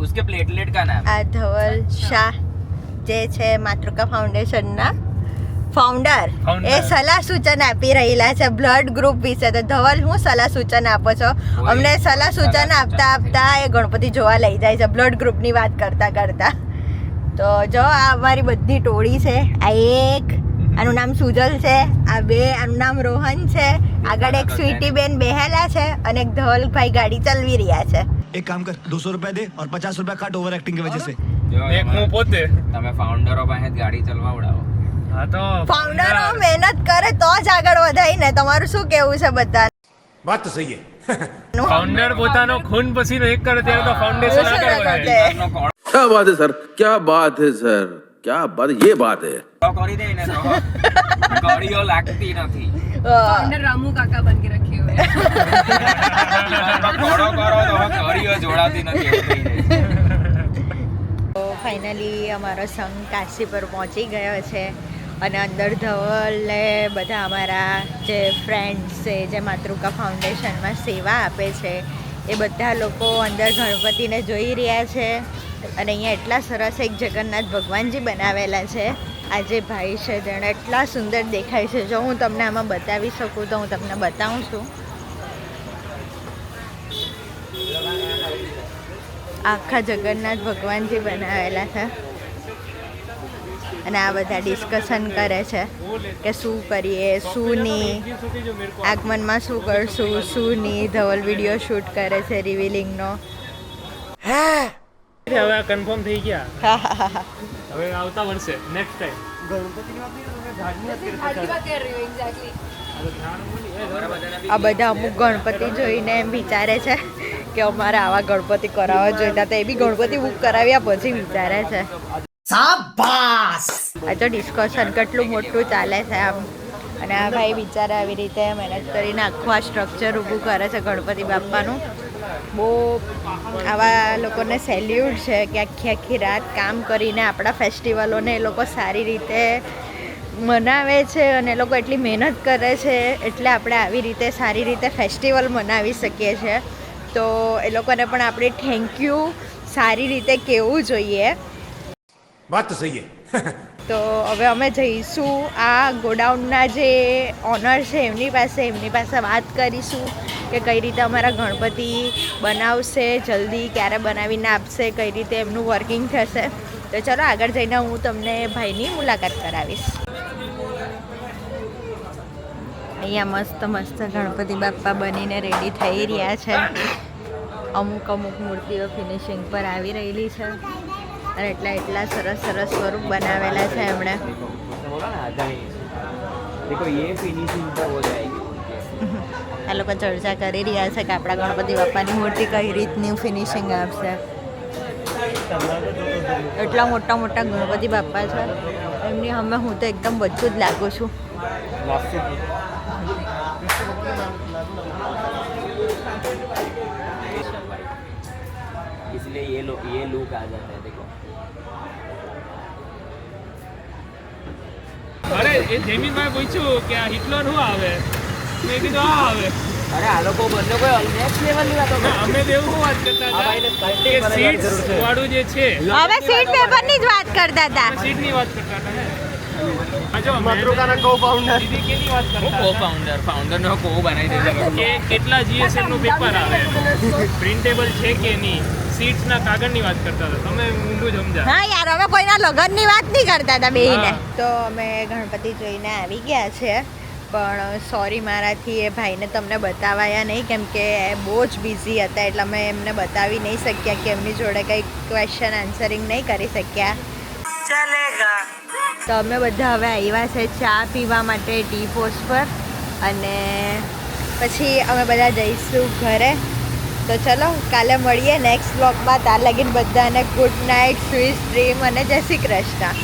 उसके प्लेटलेट का नाम આ ધવલ શાહ જે છે માતૃકા ફાઉન્ડેશનના ફાઉન્ડર એ સલાહ સૂચન આપી રહેલા છે બ્લડ ગ્રુપ વિશે. તો ધવલ, હું સલાહ સૂચન આપો છો? અમને સલાહ સૂચન આપતા આપતા એ ગણપતિ જોવા લઈ જાય છે બ્લડ ગ્રુપની વાત કરતા કરતા. તો જો આ અમારી બધી ટોળી છે. આ એક, આનું નામ સુજલ છે. આ બે, આનું નામ રોહન છે. આગળ એક સ્વીટી બેન બેહેલા છે અને એક ધવલભાઈ ગાડી ચલાવી રહ્યા છે. एक काम कर 200 रुपए दे और 50 रुपए काट ओवर एक्टिंग की वजह से. એક હું પોતે તમે ફાઉન્ડરો પાસે ગાડી ચલાવડાવો. હા તો ફાઉન્ડરો મહેનત કરે તો જ આગળ વધાય ને. તમારું શું કેવું છે બધા? बात तो सही है. ફાઉન્ડર પોતાનો ખૂન પસીનો એક કરે ત્યારે તો ફાઉન્ડેશન આગળ વધે. क्या बात है सर, क्या बात है सर, क्या बात, ये बात है. કરી દે ને તો ગાડીઓ લાગતી નથી. फाउंडर रामू काका बन के रखे हुए हैं। ઘોડો કરો તો ગાડીઓ જોડાતી નથી એવું થઈ જાય. તો ફાઇનલી અમારો સંઘ કાશી પર પહોંચી ગયો છે અને અંદર ધવલ ને બધા અમારા જે ફ્રેન્ડ્સ છે જે માતૃકા ફાઉન્ડેશનમાં સેવા આપે છે એ બધા લોકો અંદર ગણપતિને જોઈ રહ્યા છે. અને અહીંયા એટલા સરસ એક જગન્નાથ ભગવાનજી બનાવેલા છે. આ જે ભાઈ છે જેણે એટલા સુંદર દેખાય છે. જો હું તમને આમાં બતાવી શકું તો હું તમને બતાવું છું. આખા જગન્નાથ ભગવાનજી બનાવેલા છે અને આ બધા ડિસ્કશન કરે છે કે શું કરીએ શું નહીં, આગમનમાં શું કરશું શું નહીં. ધવલ વિડીયો શૂટ કરે છે રિવીલિંગનો. હવે આ કન્ફર્મ થઈ ગયા. હા હા હા હા. હવે આવતા વર્ષે નેક્સ્ટ ટાઈમ आगे बात कर रही हूँ एग्जैक्टली। આ બધા અમુક ગણપતિ જોઈને એમ વિચારે છે કે અમારે આવા ગણપતિ કરાવવા જોઈતા. તો એ બી ગણપતિ બુક કરાવ્યા પછી વિચારે છે. શાબાશ! આ તો ડિસ્કશન કેટલું મોટું ચાલે છે આમ. અને આ ભાઈ બિચારા આવી રીતે મહેનત કરીને આખું આ સ્ટ્રક્ચર ઊભું કરે છે ગણપતિ બાપાનું. બહુ આવા લોકોને સેલ્યુટ છે કે આખી આખી રાત કામ કરીને આપણા ફેસ્ટિવલોને એ લોકો સારી રીતે મનાવે છે અને એ લોકો એટલી મહેનત કરે છે એટલે આપણે આવી રીતે સારી રીતે ફેસ્ટિવલ મનાવી શકીએ છીએ. તો એ લોકોને પણ આપણે થેન્ક યુ સારી રીતે કહેવું જોઈએ. बात तो सही है. તો હવે અમે જઈશું આ ગોડાઉનના જે ઓનર છે એમની પાસે વાત કરીશું કે કઈ રીતે અમારા ગણપતિ બનાવશે, જલ્દી ક્યારે બનાવીને આપશે, કઈ રીતે એમનું વર્કિંગ થશે. તો ચલો આગળ જઈને હું તમને ભાઈની મુલાકાત કરાવીશ. અહીંયા મસ્ત મસ્ત ગણપતિ બાપ્પા બનીને રેડી થઈ રહ્યા છે. અમુક મૂર્તિઓ ફિનિશિંગ પર આવી રહેલી છે અને એટલા સરસ સ્વરૂપ બનાવેલા છે એમણે. આ લોકો ચર્ચા કરી રહ્યા છે કે આપણા ગણપતિ બાપાની મૂર્તિ કઈ રીતની ફિનિશિંગ આપશે. એટલા મોટા ગણપતિ બાપા છે એમની અમે હું તો એકદમ બચ્ચું જ લાગુ છું. इसलिए ये लुक आ जाता है. देखो અરે એ જેમીનભાઈ પૂછ્યું કે આ હિટલર શું આવે, મેં કીધું આ આવે. અરે આ લોકો બંને કોઈ નેક્સ્ટ લેવલની વાતો કરે. અમે તો એવું વાત કરતા હતા કે સીટ્સ વાળું જે છે હવે સીટ પેપરની જ વાત કરતા હતા. સીટની વાત કરતા હતા ને. આ જો માતૃકાના કો-ફાઉન્ડર દીદી કેની વાત કરતા હતા? ફાઉન્ડરનો કો બનાવી દેજો કે કેટલા જીએસએમ નું પેપર આવે, પ્રિન્ટેબલ છે કે નહીં, સીટ્સના કાગળની વાત કરતા હતા. તમે ઊંધું સમજા. હા યાર, હવે કોઈના લગ્નની વાત નહીં કરતા હતા બેહીને. તો અમે ગણપતિ જોઈને આવી ગયા છે પણ સોરી મારાથી એ ભાઈને તમને બતાવાયા નહીં કેમ કે બહુ જ બિઝી હતા એટલે અમે એમને બતાવી નહીં શક્યા કે એમની જોડે કંઈ ક્વેશ્ચન આન્સરિંગ નહીં કરી શક્યા. તો અમે બધા હવે આવ્યા છે ચા પીવા માટે ટી પોસ્ટ પર અને પછી અમે બધા જઈશું ઘરે. તો ચલો કાલે મળીએ નેક્સ્ટ બ્લોગમાં. ત્યાં લગીને બધાને ગુડ નાઇટ, સ્વીટ ડ્રીમ અને જય શ્રી કૃષ્ણ.